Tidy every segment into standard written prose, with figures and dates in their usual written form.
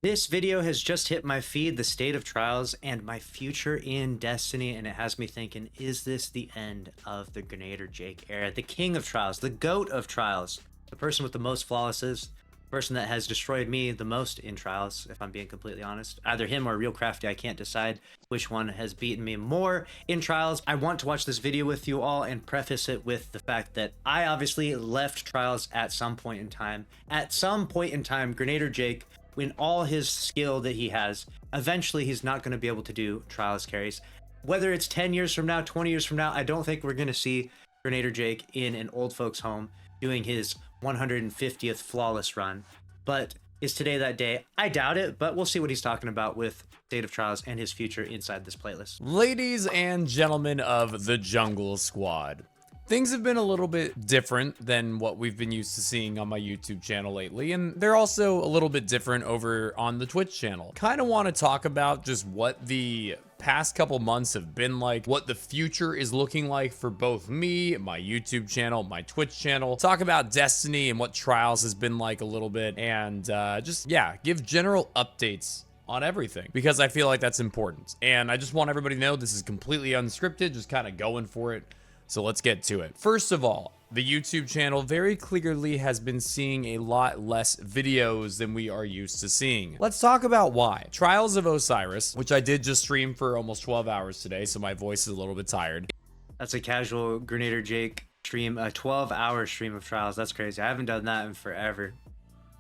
This video has just hit my feed, the state of trials and my future in Destiny, and it has me thinking, is this the end of the Grenader Jake era? The king of trials, the goat of trials, the person with the most flawlesses, the person that has destroyed me the most in trials, if I'm being completely honest. Either him or Real Crafty, I can't decide which one has beaten me more in trials. I want to watch this video with you all and preface it with the fact that I obviously left trials at some point in time. At some point in time, Grenader Jake, in all his skill that he has, eventually he's not going to be able to do trials carries. Whether it's 10 years from now, 20 years from now, I don't think we're going to see Grenader Jake in an old folks home doing his 150th flawless run. But is today that day? I doubt it, but we'll see what he's talking about with State of Trials and his future inside this playlist. Ladies and gentlemen of the Jungle Squad, things have been a little bit different than what we've been used to seeing on my YouTube channel lately, and they're also a little bit different over on the Twitch channel. Kind of want to talk about just what the past couple months have been like, what the future is looking like for both me, my YouTube channel, my Twitch channel, talk about Destiny and what Trials has been like a little bit, and just, yeah, give general updates on everything, because I feel like that's important. And I just want everybody to know this is completely unscripted, just kind of going for it. So let's get to it. First of all, the YouTube channel very clearly has been seeing a lot less videos than we are used to seeing. Let's talk about why. Trials of Osiris, which I did just stream for almost 12 hours today, so my voice is a little bit tired. That's a casual Grenader Jake stream, a 12-hour stream of trials. That's crazy. I haven't done that in forever.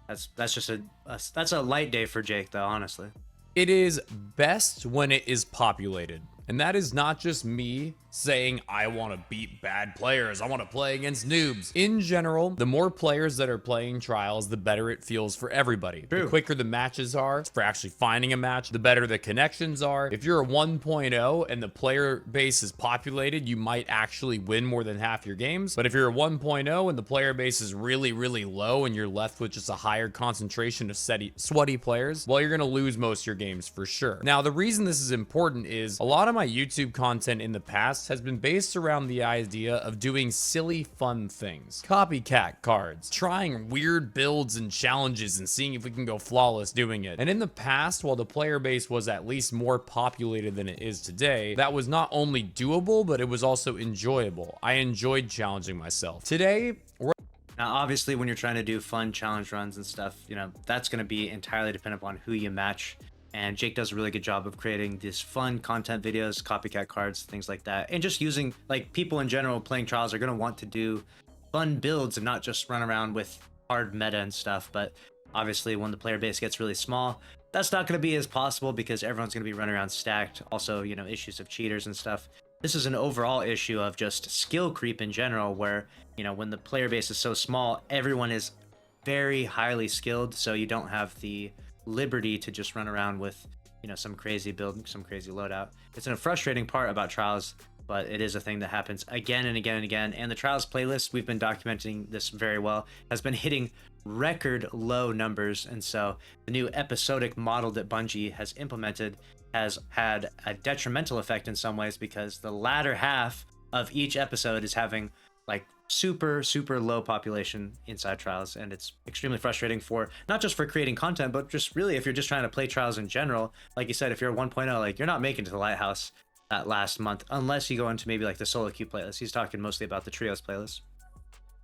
That's just that's a light day for Jake, though, honestly. It is best when it is populated. And that is not just me saying I want to beat bad players, I want to play against noobs. In general, the more players that are playing trials, the better it feels for everybody. True. The quicker the matches are for actually finding a match, the better the connections are. If you're a 1.0 and the player base is populated, you might actually win more than half your games. But if you're a 1.0 and the player base is really, really low and you're left with just a higher concentration of sweaty players, well, you're going to lose most of your games for sure. Now, the reason this is important is a lot of my YouTube content in the past has been based around the idea of doing silly fun things. Copycat cards, trying weird builds and challenges and seeing if we can go flawless doing it. And in the past, while the player base was at least more populated than it is today, that was not only doable, but it was also enjoyable. I enjoyed challenging myself. Today, Now, obviously, when you're trying to do fun challenge runs and stuff, you know, that's going to be entirely dependent upon who you match. And Jake does a really good job of creating these fun content videos, copycat cards, things like that. And just using, like, people in general playing trials are going to want to do fun builds and not just run around with hard meta and stuff. But obviously, when the player base gets really small, that's not going to be as possible because everyone's going to be running around stacked. Also, you know, issues of cheaters and stuff. This is an overall issue of just skill creep in general, where, you know, when the player base is so small, everyone is very highly skilled. So you don't have the liberty to just run around with, you know, some crazy build, some crazy loadout. It's a frustrating part about trials, but it is a thing that happens again and again and again. And the trials playlist, we've been documenting this very well, has been hitting record low numbers. And so the new episodic model that Bungie has implemented has had a detrimental effect in some ways, because the latter half of each episode is having like super low population inside trials, and it's extremely frustrating for not just for creating content, but just really if you're just trying to play trials in general. Like you said, if you're a 1.0, like, you're not making it to the lighthouse that last month unless you go into maybe like the solo queue playlist. He's talking mostly about the trios playlist.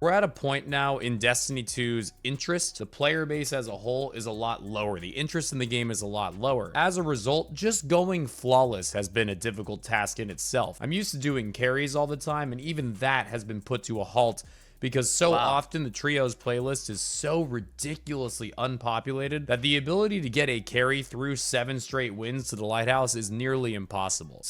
we're at a point now in Destiny 2's interest. The player base as a whole is a lot lower. The interest in the game is a lot lower. As a result, just going flawless has been a difficult task in itself. I'm used to doing carries all the time, and even that has been put to a halt because so often the trios playlist is so ridiculously unpopulated that the ability to get a carry through 7 straight wins to the lighthouse is nearly impossible.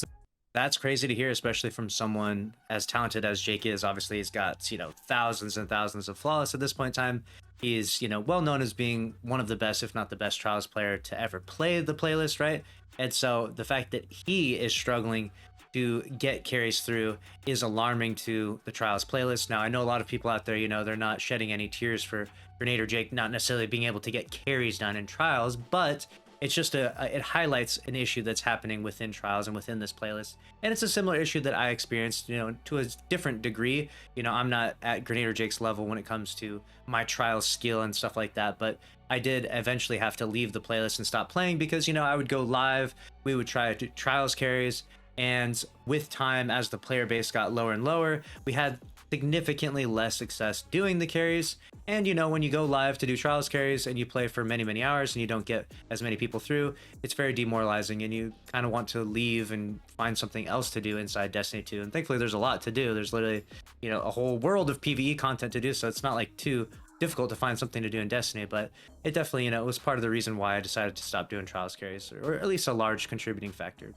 That's crazy to hear, especially from someone as talented as Jake is. Obviously, he's got, you know, thousands and thousands of flawless at this point in time. He's, you know, well known as being one of the best, if not the best trials player to ever play the playlist, right? And so the fact that he is struggling to get carries through is alarming to the trials playlist. Now, I know a lot of people out there, you know, they're not shedding any tears for Grenader Jake not necessarily being able to get carries done in trials, but it's just it highlights an issue that's happening within trials and within this playlist. And it's a similar issue that I experienced, you know, to a different degree. You know, I'm not at Grenader Jake's level when it comes to my trials skill and stuff like that, but I did eventually have to leave the playlist and stop playing because, you know, I would go live, we would try to trials carries, and with time, as the player base got lower and lower, we had significantly less success doing the carries. And you know, when you go live to do trials carries and you play for many hours and you don't get as many people through, it's very demoralizing, and you kind of want to leave and find something else to do inside Destiny 2. And thankfully there's a lot to do. There's literally, you know, a whole world of PvE content to do, so it's not like too difficult to find something to do in Destiny. But it definitely, you know, it was part of the reason why I decided to stop doing trials carries, or at least a large contributing factor.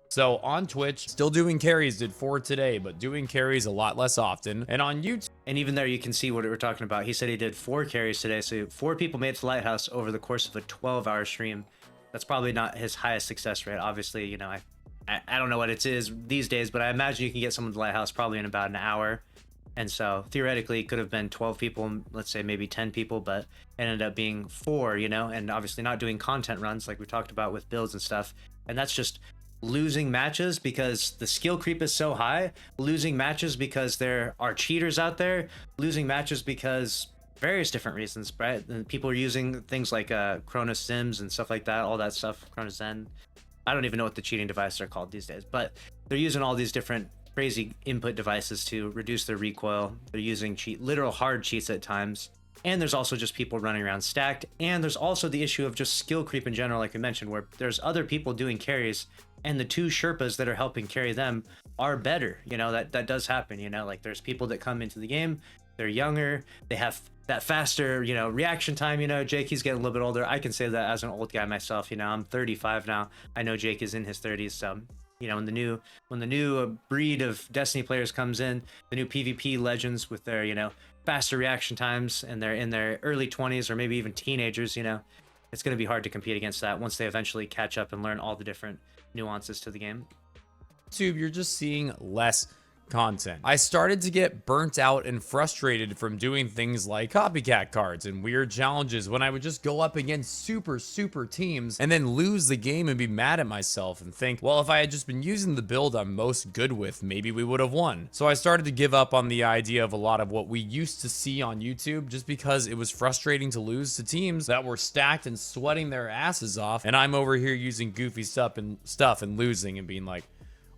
So on Twitch, still doing carries, did 4 today, but doing carries a lot less often. And on YouTube, and even there you can see what we're talking about. He said he did 4 carries today, so 4 people made it to Lighthouse over the course of a 12-hour stream. That's probably not his highest success rate. Obviously, you know, I don't know what it is these days, but I imagine you can get someone to Lighthouse probably in about an hour. And so theoretically it could have been 12 people, let's say maybe 10 people, but it ended up being 4, you know, and obviously not doing content runs like we talked about with builds and stuff. And that's just losing matches because the skill creep is so high, losing matches because there are cheaters out there, losing matches because various different reasons, right? And people are using things like Chronos Sims and stuff like that, all that stuff, Chronos Zen. I don't even know what the cheating devices are called these days, but they're using all these different crazy input devices to reduce their recoil. They're using literal hard cheats at times. And there's also just people running around stacked. And there's also the issue of just skill creep in general, like we mentioned, where there's other people doing carries and the 2 Sherpas that are helping carry them are better. You know, that does happen, you know, like there's people that come into the game, they're younger, they have that faster, you know, reaction time. You know, Jake, he's getting a little bit older. I can say that as an old guy myself. You know, I'm 35 now. I know Jake is in his 30s. So, you know, when the new breed of Destiny players comes in, the new PvP legends with their, you know, faster reaction times, and they're in their early 20s or maybe even teenagers, you know, it's going to be hard to compete against that once they eventually catch up and learn all the different nuances to the game. YouTube, you're just seeing less content. I started to get burnt out and frustrated from doing things like copycat cards and weird challenges when I would just go up against super teams and then lose the game and be mad at myself and think, well, if I had just been using the build I'm most good with, maybe we would have won. So I started to give up on the idea of a lot of what we used to see on YouTube, just because it was frustrating to lose to teams that were stacked and sweating their asses off, and I'm over here using goofy stuff and losing and being like,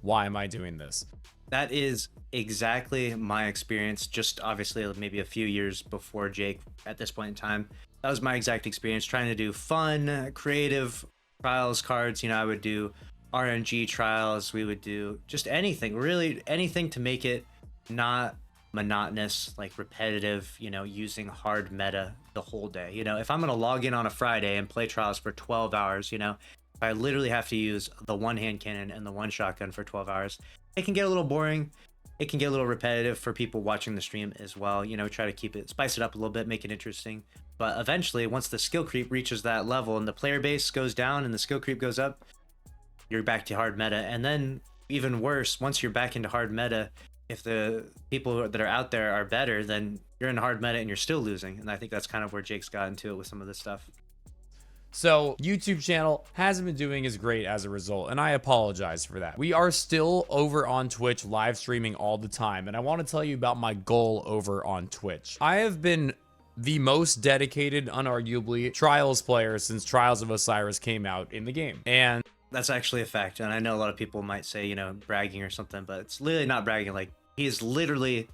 why am I doing this? That is exactly my experience, just obviously maybe a few years before Jake at this point in time. That was my exact experience, trying to do fun, creative trials cards. You know, I would do RNG trials. We would do just anything, really anything to make it not monotonous, like repetitive, you know, using hard meta the whole day. You know, if I'm going to log in on a Friday and play trials for 12 hours, you know, if I literally have to use the 1-hand cannon and the 1 shotgun for 12 hours, it can get a little boring. It can get a little repetitive for people watching the stream as well. You know, try to keep it, spice it up a little bit, make it interesting. But eventually, once the skill creep reaches that level and the player base goes down and the skill creep goes up, you're back to hard meta. And then even worse, once you're back into hard meta, if the people that are out there are better, then you're in hard meta and you're still losing. And I think that's kind of where Jake's got into it with some of this stuff. So YouTube channel hasn't been doing as great as a result, and I apologize for that. We are still over on Twitch live streaming all the time, and I want to tell you about my goal over on Twitch. I have been the most dedicated, unarguably, Trials player since Trials of Osiris came out in the game. And that's actually a fact. And I know a lot of people might say, you know, bragging or something, but it's literally not bragging. Like, he is literally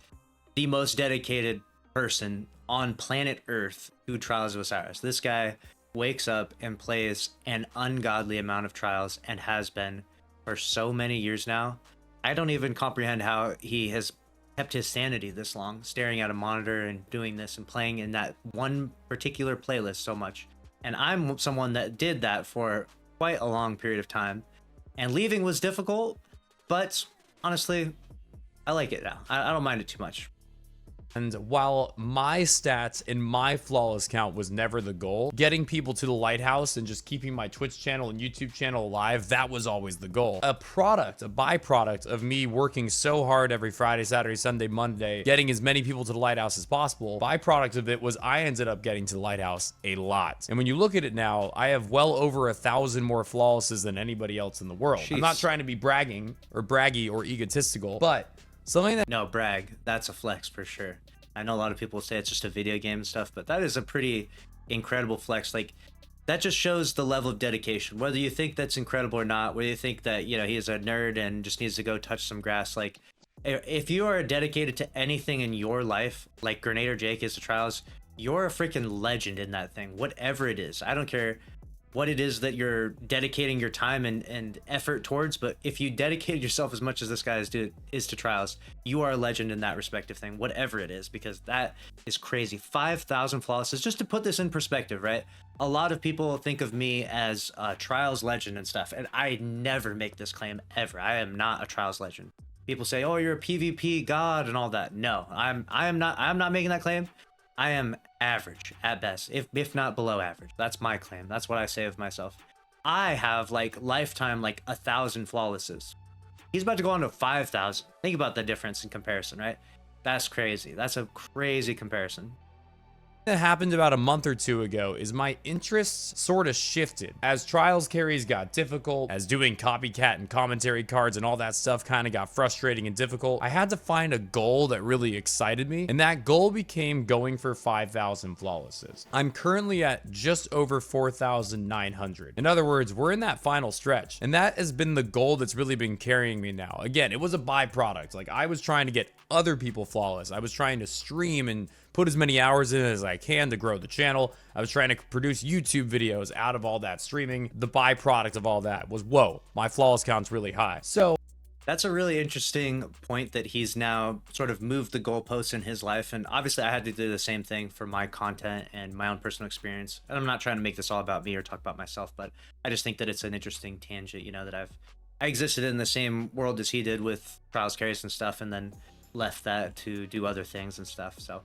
the most dedicated person on planet Earth to Trials of Osiris. This guy wakes up and plays an ungodly amount of trials and has been for so many years now. I don't even comprehend how he has kept his sanity this long, staring at a monitor and doing this and playing in that one particular playlist so much. And I'm someone that did that for quite a long period of time, and leaving was difficult, but honestly, I like it now. I don't mind it too much. And while my stats and my flawless count was never the goal, getting people to the lighthouse and just keeping my Twitch channel and YouTube channel alive, that was always the goal. A byproduct of me working so hard every Friday, Saturday, Sunday, Monday, getting as many people to the lighthouse as possible, byproduct of it was I ended up getting to the lighthouse a lot. And when you look at it now, I have well over 1,000 more flawlesses than anybody else in the world. Jeez. I'm not trying to be bragging or braggy or egotistical, but something that— No, brag. That's a flex for sure. I know a lot of people say it's just a video game and stuff, but that is a pretty incredible flex. Like, that just shows the level of dedication. Whether you think that's incredible or not, whether you think that, you know, he is a nerd and just needs to go touch some grass, like, if you are dedicated to anything in your life, like Grenader Jake is to Trials, you're a freaking legend in that thing, whatever it is. I don't care what it is that you're dedicating your time and effort towards, but if you dedicated yourself as much as this guy is to Trials, you are a legend in that respective thing, whatever it is, because that is crazy. 5,000 flawlesses. Just to put this in perspective, right? A lot of people think of me as a Trials legend and stuff, and I never make this claim ever. I am not a Trials legend. People say, "Oh, you're a PvP god" and all that. No, I'm not making that claim. I am average at best, if not below average. That's my claim. That's what I say of myself. I have like lifetime like 1,000 flawlesses. He's about to go on to 5,000. Think about the difference in comparison, right? That's crazy. That's a crazy comparison. That happened about a month or two ago is my interests sort of shifted as Trials carries got difficult, as doing copycat and commentary cards and all that stuff kind of got frustrating and difficult. I had to find a goal that really excited me, and that goal became going for 5,000 flawlesses. I'm currently at just over 4,900. In other words, we're in that final stretch, and that has been the goal that's really been carrying me now. Again, it was a byproduct. Like, I was trying to get other people flawless. I was trying to stream and put as many hours in as I can to grow the channel. I was trying to produce YouTube videos out of all that streaming. The byproduct of all that was, whoa, my flawless count's really high. So that's a really interesting point that he's now sort of moved the goalposts in his life. And obviously I had to do the same thing for my content and my own personal experience. And I'm not trying to make this all about me or talk about myself, but I just think that it's an interesting tangent, you know, that I existed in the same world as he did with Trials carries and stuff, and then left that to do other things and stuff. So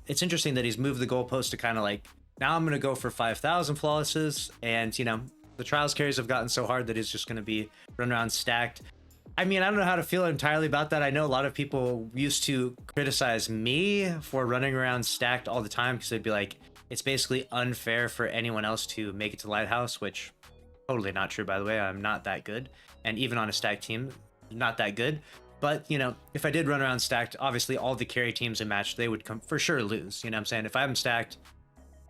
it's interesting that he's moved the goalpost to kind of like, now I'm going to go for 5,000 flawlesses. And, you know, the Trials carries have gotten so hard that he's just going to be run around stacked. I mean, I don't know how to feel entirely about that. I know a lot of people used to criticize me for running around stacked all the time, because they'd be like, it's basically unfair for anyone else to make it to Lighthouse, which totally not true, by the way. I'm not that good. And even on a stacked team, not that good. But, you know, if I did run around stacked, obviously all the carry teams in match, they would come for sure lose. You know what I'm saying? If I'm stacked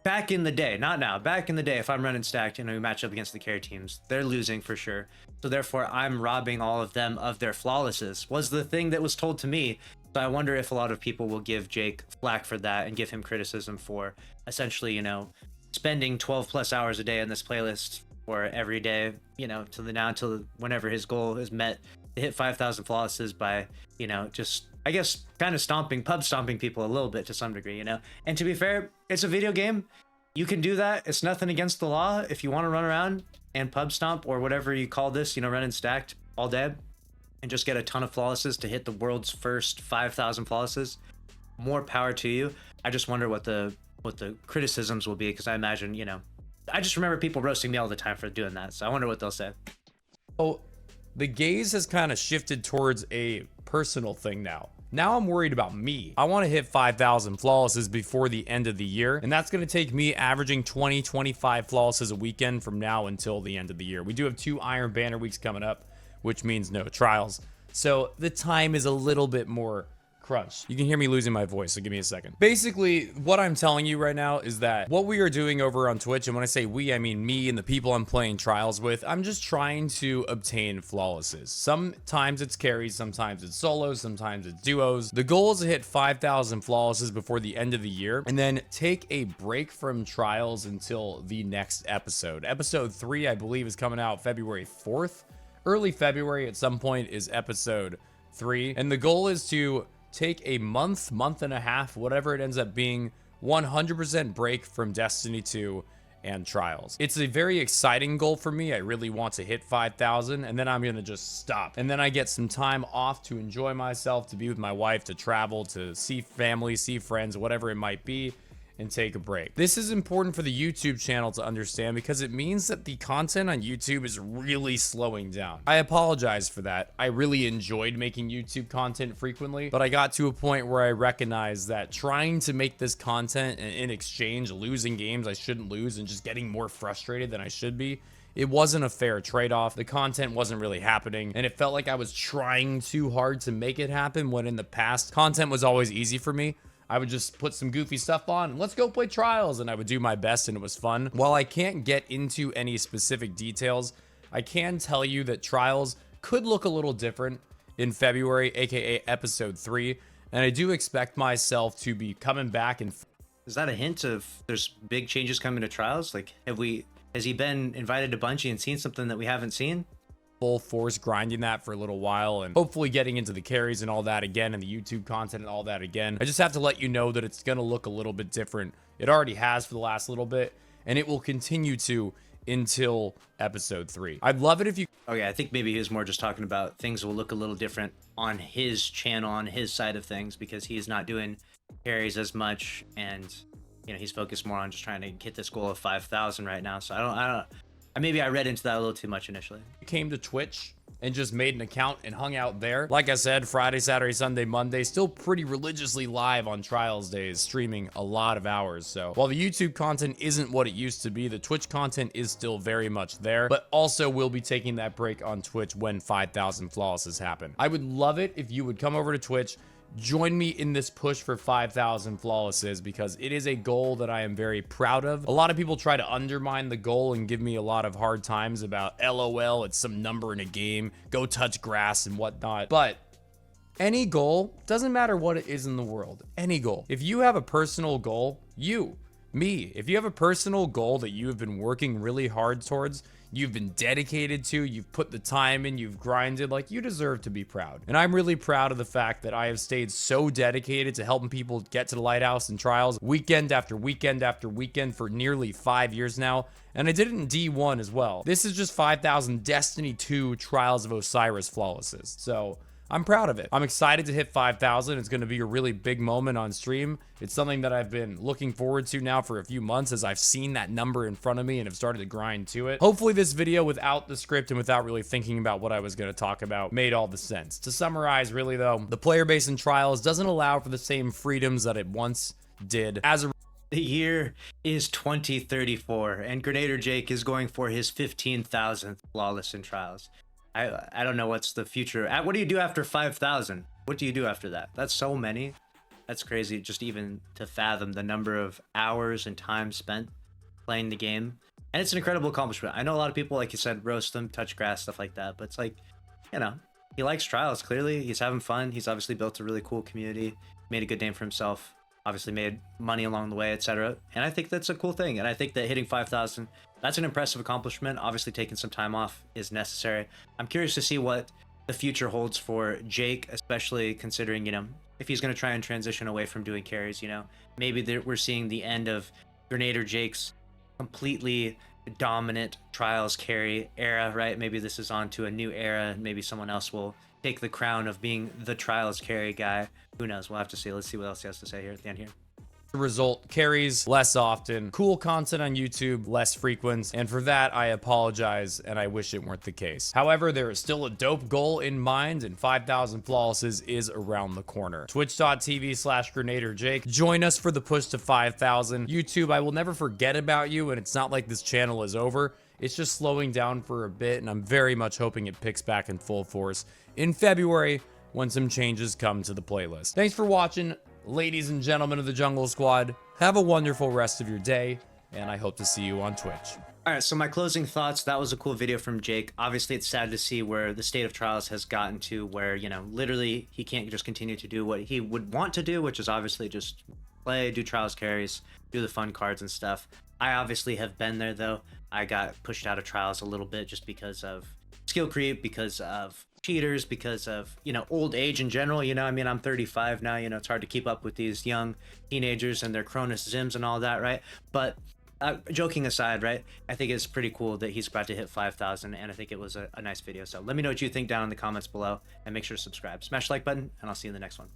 back in the day, not now, back in the day, if I'm running stacked and we match up against the carry teams, they're losing for sure. So therefore, I'm robbing all of them of their flawlesses, was the thing that was told to me. So I wonder if a lot of people will give Jake flack for that and give him criticism for essentially, you know, spending 12 plus hours a day in this playlist for every day, you know, till whenever his goal is met, to hit 5,000 flawlesses by, you know, just, I guess, kind of pub stomping people a little bit to some degree, you know. And to be fair, it's a video game. You can do that. It's nothing against the law. If you want to run around and pub stomp or whatever you call this, you know, running stacked all day and just get a ton of flawlesses to hit the world's first 5,000 flawlesses, more power to you. I just wonder what the criticisms will be, because I imagine, you know, I just remember people roasting me all the time for doing that. So I wonder what they'll say. Oh, the gaze has kind of shifted towards a personal thing now. Now I'm worried about me. I want to hit 5,000 flawlesses before the end of the year, and that's going to take me averaging 20-25 flawlesses a weekend from now until the end of the year. We do have 2 Iron Banner weeks coming up, which means no trials. So the time is a little bit more crunched. You can hear me losing my voice, so give me a second. Basically, what I'm telling you right now is that what we are doing over on Twitch, and when I say we, I mean me and the people I'm playing trials with, I'm just trying to obtain flawlesses. Sometimes it's carries, sometimes it's solos, sometimes it's duos. The goal is to hit 5,000 flawlesses before the end of the year, and then take a break from trials until the next episode. Episode 3, I believe, is coming out February 4th. Early February at some point is episode 3, and the goal is to take a month and a half, whatever it ends up being, 100% break from Destiny 2 and Trials. It's a very exciting goal for me. I really want to hit 5,000, and then I'm gonna just stop. And then I get some time off to enjoy myself, to be with my wife, to travel, to see family, see friends, whatever it might be, and take a break. This is important for the YouTube channel to understand, because it means that the content on YouTube is really slowing down. I apologize for that. I really enjoyed making YouTube content frequently, but I got to a point where I recognized that trying to make this content and in exchange losing games I shouldn't lose and just getting more frustrated than I should be, it wasn't a fair trade-off. The content wasn't really happening, and it felt like I was trying too hard to make it happen, when in the past, content was always easy for me. I would just put some goofy stuff on and let's go play trials, and I would do my best and it was fun. While I can't get into any specific details, I can tell you that trials could look a little different in February, aka episode 3, and I do expect myself to be coming back and Is that a hint of there's big changes coming to trials? Like, has he been invited to Bungie and seen something that we haven't seen? full force grinding that for a little while and hopefully getting into the carries and all that again, and the YouTube content and all that again. I just have to let you know that it's gonna look a little bit different. It already has for the last little bit, and it will continue to until episode 3. I'd love it if you... Okay, I think maybe he was more just talking about things will look a little different on his channel, on his side of things, because he's not doing carries as much, and you know, he's focused more on just trying to hit this goal of 5,000 right now. So I don't maybe I read into that a little too much initially. Came to Twitch and just made an account and hung out there. Like I said, Friday, Saturday, Sunday, Monday, still pretty religiously live on trials days, streaming a lot of hours. So while the YouTube content isn't what it used to be, the Twitch content is still very much there, but also we'll be taking that break on Twitch when 5,000 flawlesses happen. I would love it if you would come over to Twitch, join me in this push for 5,000 flawlesses, because it is a goal that I am very proud of. A lot of people try to undermine the goal and give me a lot of hard times about LOL, it's some number in a game, go touch grass and whatnot. But any goal, doesn't matter what it is in the world, any goal. If you have a personal goal, if you have a personal goal that you have been working really hard towards, you've been dedicated to, you've put the time in, you've grinded, like, you deserve to be proud. And I'm really proud of the fact that I have stayed so dedicated to helping people get to the lighthouse and trials weekend after weekend after weekend for nearly 5 years now. And I did it in D1 as well. This is just 5,000 Destiny 2 Trials of Osiris flawlesses. So I'm proud of it. I'm excited to hit 5,000. It's going to be a really big moment on stream. It's something that I've been looking forward to now for a few months, as I've seen that number in front of me and have started to grind to it. Hopefully this video, without the script and without really thinking about what I was going to talk about, made all the sense. To summarize, really though, the player base in Trials doesn't allow for the same freedoms that it once did. As a The year is 2034, and Grenader Jake is going for his 15,000th flawless in Trials. I don't know what's the future. What do you do after 5,000? What do you do after that? That's so many. That's crazy, just even to fathom the number of hours and time spent playing the game. And it's an incredible accomplishment. I know a lot of people, like you said, roast them, touch grass, stuff like that. But it's like, you know, he likes Trials, clearly. He's having fun. He's obviously built a really cool community, made a good name for himself, obviously made money along the way, etc. And I think that's a cool thing. And I think that hitting 5,000, that's an impressive accomplishment. Obviously, taking some time off is necessary. I'm curious to see what the future holds for Jake, especially considering, you know, if he's going to try and transition away from doing carries, you know, maybe we're seeing the end of Grenader Jake's completely dominant Trials carry era, right? Maybe this is on to a new era, and maybe someone else will take the crown of being the Trials carry guy. Who knows? We'll have to see. Let's see what else he has to say here at the end here. result, carries less often, cool content on YouTube less frequent, and for that I apologize and I wish it weren't the case. However, there is still a dope goal in mind, and 5,000 flawlesses is around the corner. Twitch.tv/GrenaderJake. Join us for the push to 5,000. YouTube, I will never forget about you, and it's not like this channel is over. It's just slowing down for a bit, and I'm very much hoping it picks back in full force in February when some changes come to the playlist. Thanks for watching, ladies and gentlemen of the Jungle Squad. Have a wonderful rest of your day, and I hope to see you on Twitch. All right, so my closing thoughts, that was a cool video from Jake. Obviously, it's sad to see where the state of Trials has gotten to, where, you know, literally he can't just continue to do what he would want to do, which is obviously just play, do Trials carries, do the fun cards and stuff. I obviously have been there, though. I got pushed out of Trials a little bit just because of skill creep, because of cheaters, because of, you know, old age in general. You know, I mean, I'm 35 now, you know, it's hard to keep up with these young teenagers and their Cronus Zims and all that, right? But joking aside, right, I think it's pretty cool that he's about to hit 5,000, and I think it was a nice video. So let me know what you think down in the comments below, and make sure to subscribe. Smash the like button, and I'll see you in the next one.